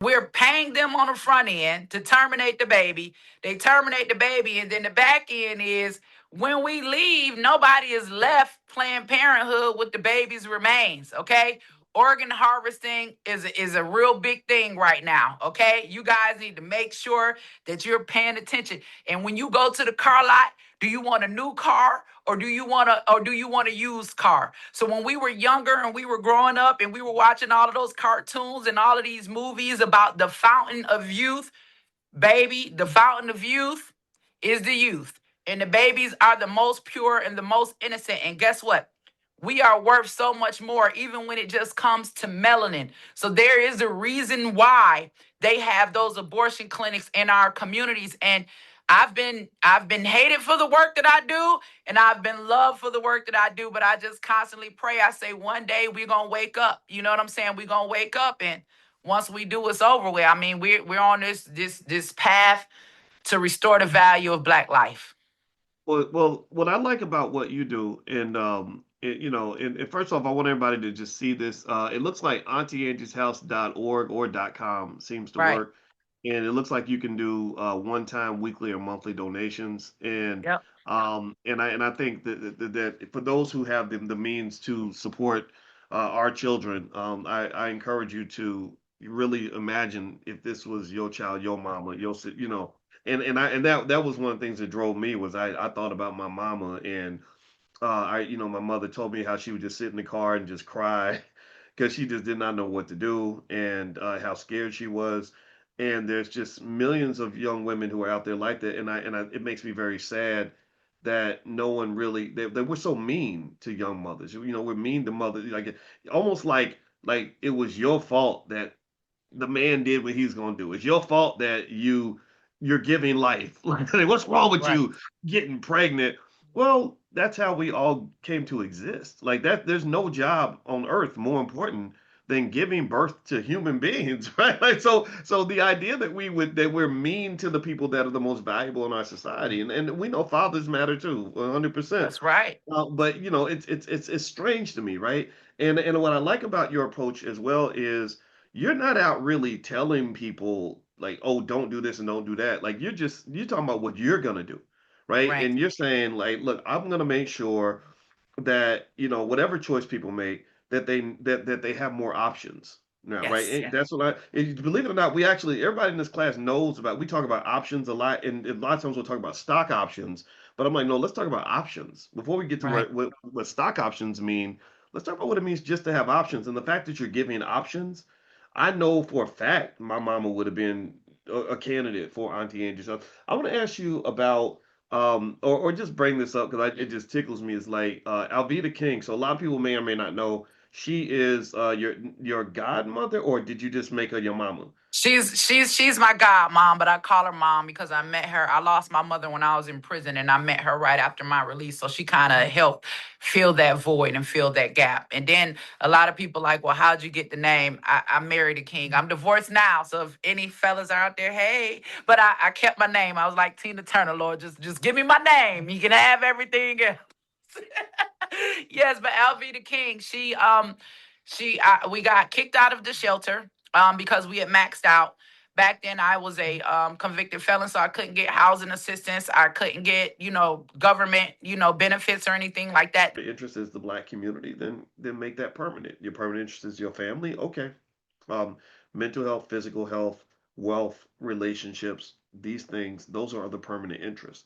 We're paying them on the front end to terminate the baby. They terminate the baby, and then the back end is when we leave, nobody is left Planned Parenthood with the baby's remains. Okay. Organ harvesting is a real big thing right now. Okay. You guys need to make sure that you're paying attention. And when you go to the car lot, do you want a new car or do you want a used car? So when we were younger and we were growing up and we were watching all of those cartoons and all of these movies about the fountain of youth, baby, the fountain of youth is the youth. And the babies are the most pure and the most innocent. And guess what? We are worth so much more, even when it just comes to melanin. So there is a reason why they have those abortion clinics in our communities. And I've been hated for the work that I do, and I've been loved for the work that I do. But I just constantly pray. I say one day we're gonna wake up. You know what I'm saying? We're gonna wake up, and once we do, it's over with. I mean, we're on this path to restore the value of Black life. Well, what I like about what you do, and and first off, I want everybody to just see this. It looks like auntyangie'shouse.org or .com seems to Right. work, and it looks like you can do one-time, weekly, or monthly donations. Yep. And I think that for those who have the means to support our children, I encourage you to really imagine if this was your child, your mama, and that was one of the things that drove me was I thought about my mama and my mother told me how she would just sit in the car and just cry because she just did not know what to do and how scared she was. And there's just millions of young women who are out there like that, and it makes me very sad that no one really that we're so mean to young mothers. We're mean to mothers, like almost like it was your fault that the man did what he's gonna do. It's your fault that you're giving life. Like, what's wrong with Right. you getting pregnant? Well, that's how we all came to exist. Like that, there's no job on earth more important than giving birth to human beings, right? Like so the idea that we're mean to the people that are the most valuable in our society, and we know fathers matter too, 100%. That's right. But it's strange to me, right? And what I like about your approach as well is you're not out really telling people like, oh, don't do this and don't do that. Like you're talking about what you're gonna do, right? Right. And you're saying like, look, I'm gonna make sure that whatever choice people make, that they have more options now, right? Yes. That's what believe it or not, we actually everybody in this class knows about. We talk about options a lot, and a lot of times we'll talk about stock options. But I'm like, no, let's talk about options before we get to Right. what stock options mean. Let's talk about what it means just to have options, and the fact that you're giving options. I know for a fact my mama would have been a candidate for Auntie Angie. So I want to ask you about or just bring this up because it just tickles me. Is like Alveda King. So a lot of people may or may not know she is your godmother, or did you just make her your mama? She's my god mom, but I call her mom because I met her. I lost my mother when I was in prison, and I met her right after my release. So she kind of helped fill that void and fill that gap. And then a lot of people like, well, how'd you get the name? I married a king. I'm divorced now, so if any fellas are out there, hey. But I kept my name. I was like Tina Turner, Lord, just give me my name. You can have everything else. Yes, but Alveda King, we got kicked out of the shelter because we had maxed out. Back then, I was a convicted felon, so I couldn't get housing assistance. I couldn't get, government, benefits or anything like that. The interest is the black community, then make that permanent. Your permanent interest is your family. Okay. Um, Mental health, physical health, wealth, relationships, these things, those are the permanent interests.